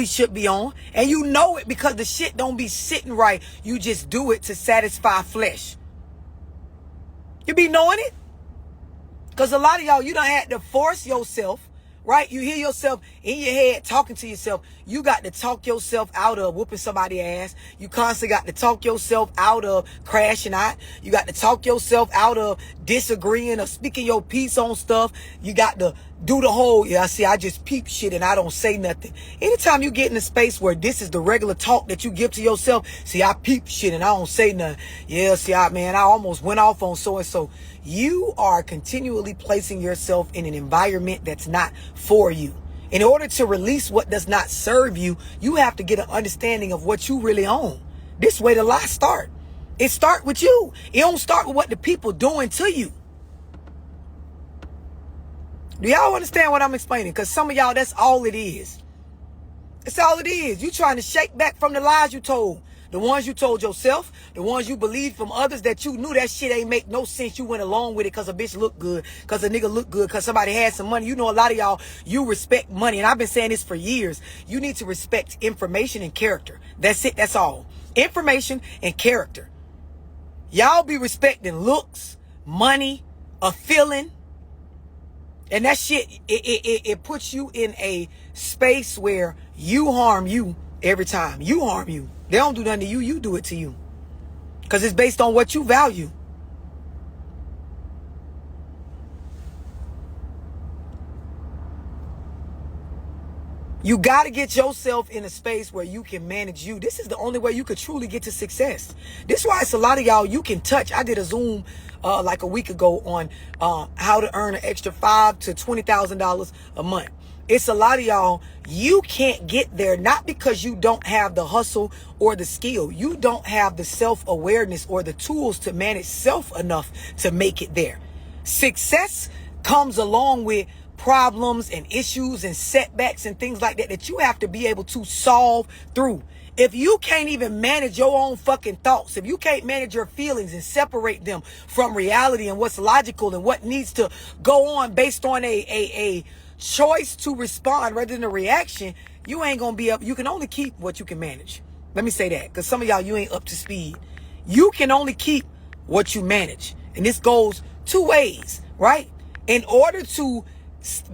probably should be on, and you know it because the shit don't be sitting right. You just do it to satisfy flesh. You be knowing it. Because a lot of y'all, you done had to force yourself, right? You hear yourself in your head talking to yourself. You got to talk yourself out of whooping somebody's ass. You constantly got to talk yourself out of crashing out. You got to talk yourself out of disagreeing or speaking your piece on stuff. You got to do the whole, yeah, see, I just peep shit and I don't say nothing. Anytime you get in a space where this is the regular talk that you give to yourself, see, I peep shit and I don't say nothing. Yeah, see, man, I almost went off on so-and-so. You are continually placing yourself in an environment that's not for you. In order to release what does not serve you, you have to get an understanding of what you really own. This way the lie start. It start with you. It don't start with what the people doing to you. Do y'all understand what I'm explaining? Because some of y'all, that's all it is. That's all it is. You trying to shake back from the lies you told. The ones you told yourself, the ones you believed from others that you knew that shit ain't make no sense. You went along with it because a bitch looked good, because a nigga looked good, because somebody had some money. You know, a lot of y'all, you respect money. And I've been saying this for years. You need to respect information and character. That's it. That's all. Information and character. Y'all be respecting looks, money, a feeling. And that shit, it puts you in a space where you harm you every time. You harm you. They don't do nothing to you. You do it to you. Because it's based on what you value. You got to get yourself in a space where you can manage you. This is the only way you could truly get to success. This is why it's a lot of y'all you can touch. I did a Zoom like a week ago on how to earn an extra $5,000 to $20,000 a month. It's a lot of y'all, you can't get there not because you don't have the hustle or the skill. You don't have the self-awareness or the tools to manage self enough to make it there. Success comes along with problems and issues and setbacks and things like that that you have to be able to solve through. If you can't even manage your own fucking thoughts, if you can't manage your feelings and separate them from reality and what's logical and what needs to go on based on a choice to respond rather than a reaction, you ain't gonna be up. You can only keep what you can manage. Let me say that, because some of y'all, you ain't up to speed. You can only keep what you manage. And this goes two ways, right? In order to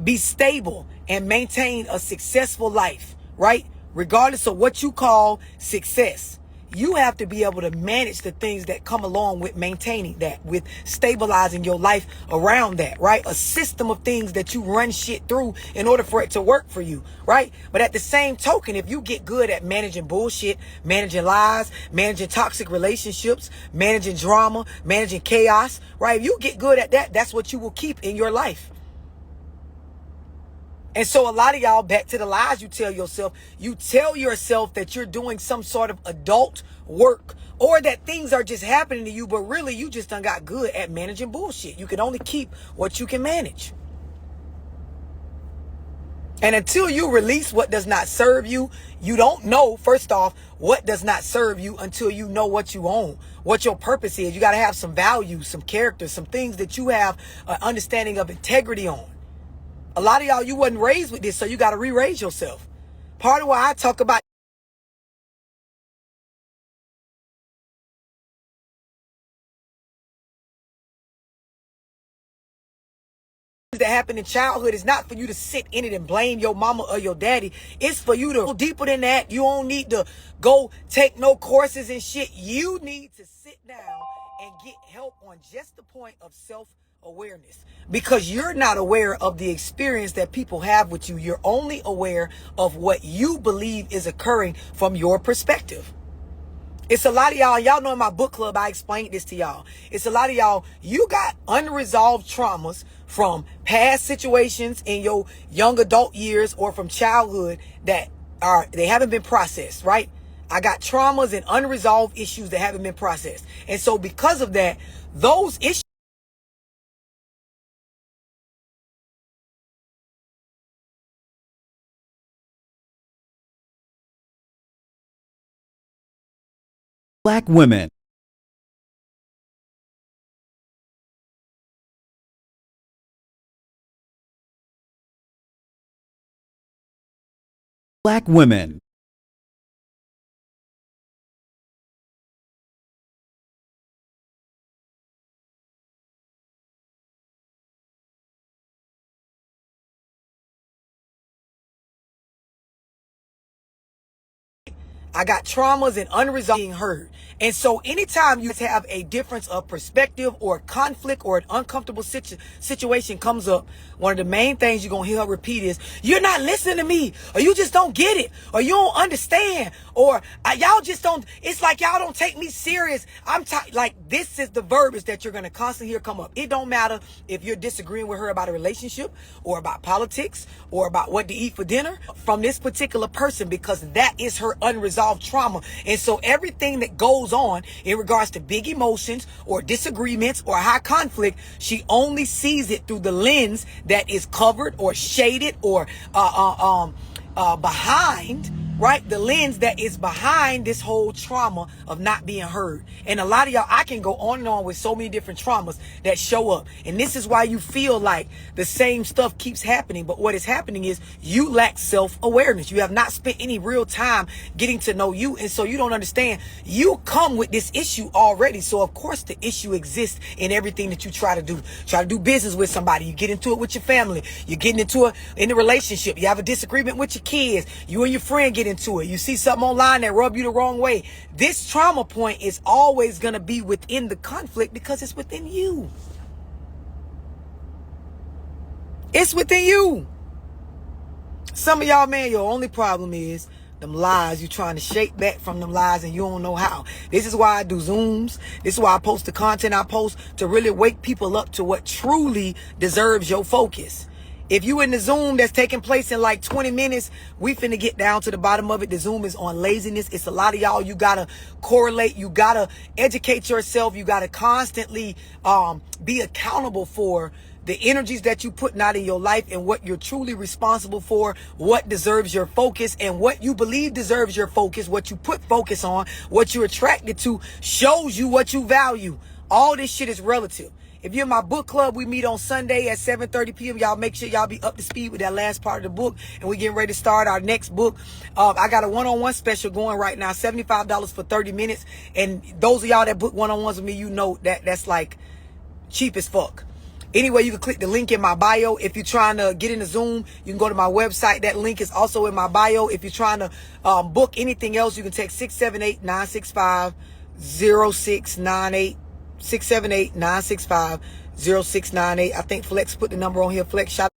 be stable and maintain a successful life, right? Regardless of what you call success, you have to be able to manage the things that come along with maintaining that, with stabilizing your life around that, right? A system of things that you run shit through in order for it to work for you, right? But at the same token, if you get good at managing bullshit, managing lies, managing toxic relationships, managing drama, managing chaos, right? If you get good at that, that's what you will keep in your life. And so a lot of y'all, back to the lies you tell yourself that you're doing some sort of adult work or that things are just happening to you, but really you just done got good at managing bullshit. You can only keep what you can manage. And until you release what does not serve you, you don't know, first off, what does not serve you until you know what you own, what your purpose is. You got to have some values, some character, some things that you have an understanding of integrity on. A lot of y'all, you wasn't raised with this, so you got to re-raise yourself. Part of why I talk about that happen in childhood is not for you to sit in it and blame your mama or your daddy. It's for you to go deeper than that. You don't need to go take no courses and shit. You need to sit down and get help on just the point of self-awareness, because you're not aware of the experience that people have with you. You're only aware of what you believe is occurring from your perspective. It's a lot of y'all know in my book club, I explained this to y'all. It's a lot of y'all, you got unresolved traumas from past situations in your young adult years or from childhood that they haven't been processed, right? I got traumas and unresolved issues that haven't been processed. And so because of that, those issues Black women. Black women. I got traumas and unresolved being hurt. And so anytime you have a difference of perspective or conflict or an uncomfortable situation comes up, one of the main things you're going to hear her repeat is, you're not listening to me, or you just don't get it, or you don't understand, or y'all just don't, it's like y'all don't take me serious. Like, this is the verbiage that you're going to constantly hear come up. It don't matter if you're disagreeing with her about a relationship or about politics or about what to eat for dinner from this particular person, because that is her unresolved trauma. And so everything that goes on in regards to big emotions or disagreements or high conflict, she only sees it through the lens that is covered or shaded or behind, right? The lens that is behind this whole trauma of not being heard. And a lot of y'all, I can go on and on with so many different traumas that show up. And this is why you feel like the same stuff keeps happening. But what is happening is you lack self-awareness. You have not spent any real time getting to know you. And so you don't understand. You come with this issue already. So of course the issue exists in everything that you try to do. Try to do business with somebody. You get into it with your family. You're getting into it in a relationship. You have a disagreement with your kids. You and your friend get into it. You see something online that rub you the wrong way. This trauma point is always going to be within the conflict because it's within you. It's within you. Some of y'all, man, your only problem is them lies. You trying to shake back from them lies and you don't know how. This is why I do Zooms. This is why I post the content I post, to really wake people up to what truly deserves your focus. If you in the Zoom that's taking place in like 20 minutes, we finna get down to the bottom of it. The Zoom is on laziness. It's a lot of y'all. You gotta correlate. You gotta educate yourself. You gotta constantly be accountable for the energies that you putting out in your life and what you're truly responsible for, what deserves your focus and what you believe deserves your focus, what you put focus on, what you're attracted to shows you what you value. All this shit is relative. If you're in my book club, we meet on Sunday at 7:30 p.m. Y'all make sure y'all be up to speed with that last part of the book. And we getting ready to start our next book. I got a one-on-one special going right now, $75 for 30 minutes. And those of y'all that book one-on-ones with me, you know that that's like cheap as fuck. Anyway, you can click the link in my bio. If you're trying to get in the Zoom, you can go to my website. That link is also in my bio. If you're trying to book anything else, you can text 678-965-0698. 678-965-0698. I think Flex put the number on here. Flex, shout